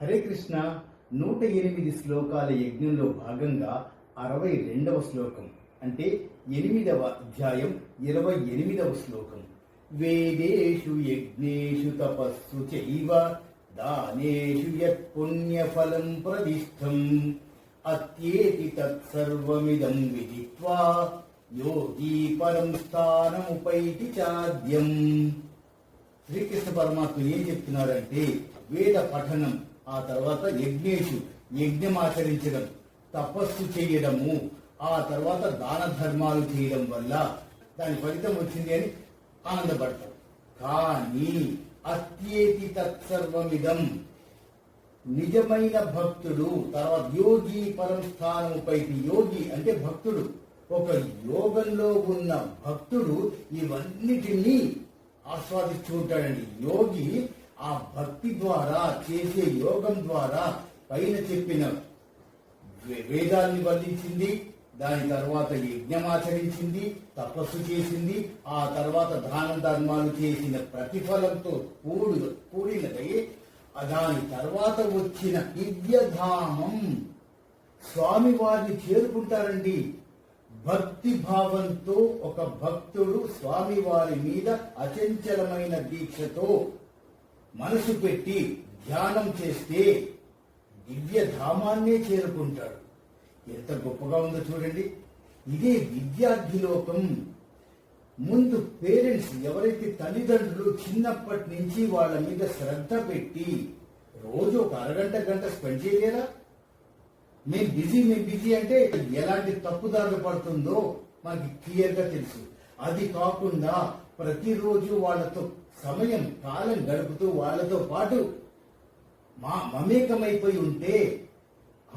హరే కృష్ణ 108 శ్లోకాల యజ్ఞంలో భాగంగా 62వ శ్లోకం అంటే 8వ అధ్యాయం 28వ శ్లోకం. వేదేషు యజ్ఞేషు తపస్సు చైవ దానేషు యత్ పుణ్యఫలం ప్రదిష్టం అత్యేతి తత్సర్వమిదం విదిత్వా యోగి పరం స్థానముపైతి చాద్యం. శ్రీకృష్ణ పరమాత్మ ఏం చెప్తున్నారంటే, వేద పఠనం, ఆ తర్వాత యజ్ఞేషు యజ్ఞమాచరించడం, తపస్సు చేయడము, ఆ తర్వాత దాన ధర్మాలు చేయడం వల్ల దాని ఫలితం వచ్చింది అని ఆనందపడతారు. కానీ అత్యేతి తత్సర్వమిదం, నిజమైన భక్తుడు, తర్వాత యోగి పరం స్థానముపైతి. యోగి అంటే భక్తుడు, ఒక యోగంలో ఉన్న భక్తుడు ఇవన్నిటినీ ఆస్వాదిస్తూ ఉంటాడండి. యోగి ఆ భక్తి ద్వారా చేసే యోగం ద్వారా పైన చెప్పిన వేదాన్ని వల్లించింది, దాని తర్వాత యజ్ఞమాచరించింది, తపస్సు చేసింది, ఆ తర్వాత దాన ధర్మాలు చేసిన ప్రతిఫలంతో కూడినదై దాని తర్వాత వచ్చిన దివ్యధామం స్వామివారిని చేరుకుంటారండి. భక్తి భావంతో ఒక భక్తుడు స్వామివారి మీద అచంచలమైన దీక్షతో మనసు పెట్టి ధ్యానం చేస్తే దివ్యధామాన్నే చేరుకుంటాడు. ఎంత గొప్పగా ఉందో చూడండి. ఇదే విద్యార్థి లోకం. ముందు పేరెంట్స్, ఎవరైతే తల్లిదండ్రులు చిన్నప్పటి నుంచి వాళ్ళ మీద శ్రద్ధ పెట్టి రోజు ఒక అరగంట గంట స్పెండ్ చేయలేరా? మేము బిజీ అంటే ఎలాంటి తప్పుదారులు పడుతుందో మనకి క్లియర్ గా తెలుసు. అది కాకుండా ప్రతిరోజు వాళ్ళతో కాలం గడుపుతూ వాళ్ళతో పాటు మమేకమైపోయి ఉంటే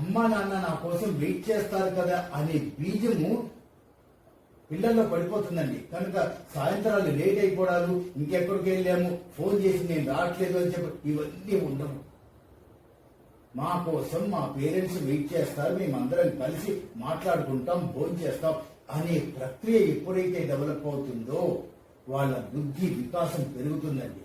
అమ్మా నాన్న నా కోసం వెయిట్ చేస్తారు కదా అనే బీజము పిల్లల్లో పడిపోతుందండి. కనుక సాయంత్రాలు లేట్ అయిపోవడాలు, ఇంకెక్కడికి వెళ్ళాము, ఫోన్ చేసి నేను రావట్లేదు అని చెప్పి ఇవన్నీ ఉండవు. మా కోసం మా పేరెంట్స్ వెయిట్ చేస్తారు, మేమందరం కలిసి మాట్లాడుకుంటాం, భోజనం చేస్తాం అనే ప్రక్రియ ఎప్పుడైతే డెవలప్ అవుతుందో వాళ్ళ బుద్ధి వికాసం పెరుగుతుందండి.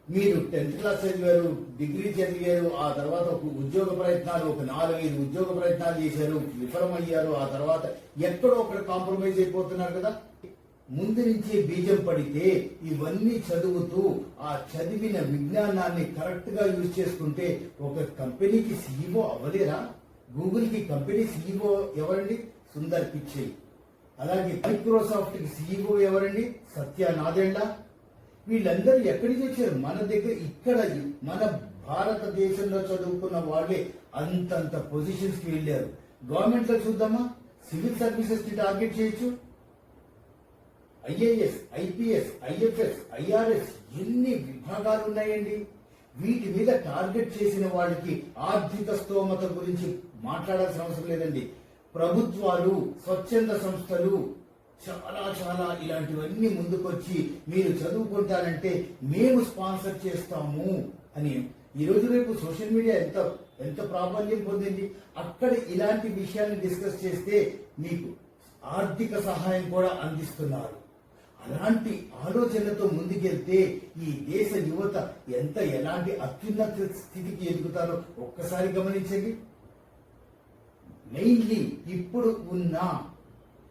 మీరు 10th క్లాస్ చదివారు, డిగ్రీ చదివారు, ఆ తర్వాత ఒక ఉద్యోగ ప్రయత్నాలు, ఒక 4-5 ఉద్యోగ ప్రయత్నాలు చేశారు, విఫలమయ్యారు, ఆ తర్వాత ఎక్కడో ఒకటి కాంప్రమైజ్ అయిపోతున్నారు కదా. ముందు నుంచే బీజం పడితే ఇవన్నీ చదువుతూ ఆ చదివిన విజ్ఞానాన్ని కరెక్ట్ గా యూజ్ చేసుకుంటే ఒక కంపెనీకి సీఈఓ అవ్వలేరా? గూగుల్ కి కంపెనీ సీఈఓ ఎవరండి? సుందర్ పిచ్చై. అలాగే మైక్రోసాఫ్ట్ కి సీఈఓ ఎవరండి? సత్య నాదెండ్ల. వీళ్ళందరూ ఎక్కడి నుంచి వచ్చారు? మన దగ్గర ఇక్కడ మన భారతదేశంలో చదువుకున్న వాళ్ళే అంతంత పొజిషన్స్ కి వెళ్ళారు. గవర్నమెంట్ లో చూద్దామా, సివిల్ సర్వీసెస్ ని టార్గెట్ చేయొచ్చు. ఐఏఎస్, ఐపీఎస్, ఐఎఫ్ఎస్, ఐఆర్ఎస్ ఎన్ని విభాగాలు ఉన్నాయండి. వీటి మీద టార్గెట్ చేసిన వాళ్ళకి ఆర్థిక స్తోమత గురించి మాట్లాడాల్సిన అవసరం లేదండి. ప్రభుత్వాలు, స్వచ్ఛంద సంస్థలు చాలా ఇలాంటివన్నీ ముందుకొచ్చి మీరు చదువుకుంటారంటే మేము స్పాన్సర్ చేస్తాము అని ఈ రోజు రేపు సోషల్ మీడియా ఎంత ప్రాబల్యం పొందింది. అక్కడ ఇలాంటి విషయాన్ని డిస్కస్ చేస్తే మీకు ఆర్థిక సహాయం కూడా అందిస్తున్నారు. అలాంటి ఆలోచనలతో ముందుకెళ్తే ఈ దేశ యువత ఎలాంటి అత్యున్నత స్థితికి ఎదుగుతారో ఒక్కసారి గమనించండి. మెయిన్లీ ఇప్పుడు ఉన్న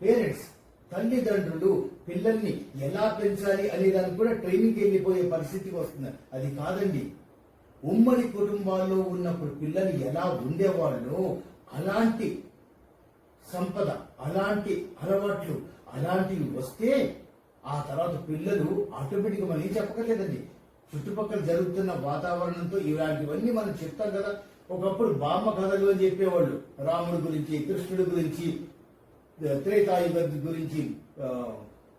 పేరెంట్స్, తల్లిదండ్రులు పిల్లల్ని ఎలా పెంచాలి అనే దానికి కూడా ట్రైనింగ్కి వెళ్ళిపోయే పరిస్థితికి వస్తుంది. అది కాదండి, ఉమ్మడి కుటుంబాల్లో ఉన్నప్పుడు పిల్లలు ఎలా ఉండేవాళ్ళో అలాంటి సంపద, అలాంటి అలవాట్లు అలాంటివి వస్తే ఆ తర్వాత పిల్లలు ఆటోమేటిక్గా మనం ఏం చెప్పకలేదండి. చుట్టుపక్కల జరుగుతున్న వాతావరణంతో ఇలాంటివన్నీ మనం చెప్తాం కదా. ఒకప్పుడు బామ్మ కథలు అని చెప్పేవాళ్ళు, రాముడి గురించి, కృష్ణుడి గురించి, త్రేతాయుగ గురించి,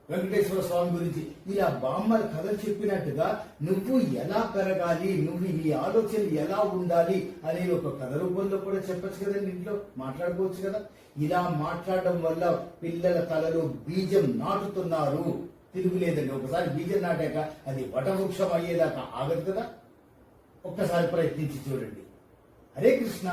వెంకటేశ్వర స్వామి గురించి, ఇలా బామ్మల కథలు చెప్పినట్టుగా నువ్వు ఎలా పెరగాలి, నువ్వు నీ ఆలోచనలు ఎలా ఉండాలి అనేది ఒక కథ రూపంలో కూడా చెప్పచ్చు కదండి. ఇంట్లో మాట్లాడుకోవచ్చు కదా. ఇలా మాట్లాడడం వల్ల పిల్లల తలలో బీజం నాటుతున్నారు. తిరుగులేదండి. ఒకసారి బీజం నాటాక అది వటవృక్షం అయ్యేదాకా ఆగదు కదా. ఒక్కసారి ప్రయత్నించి చూడండి. హరే కృష్ణ.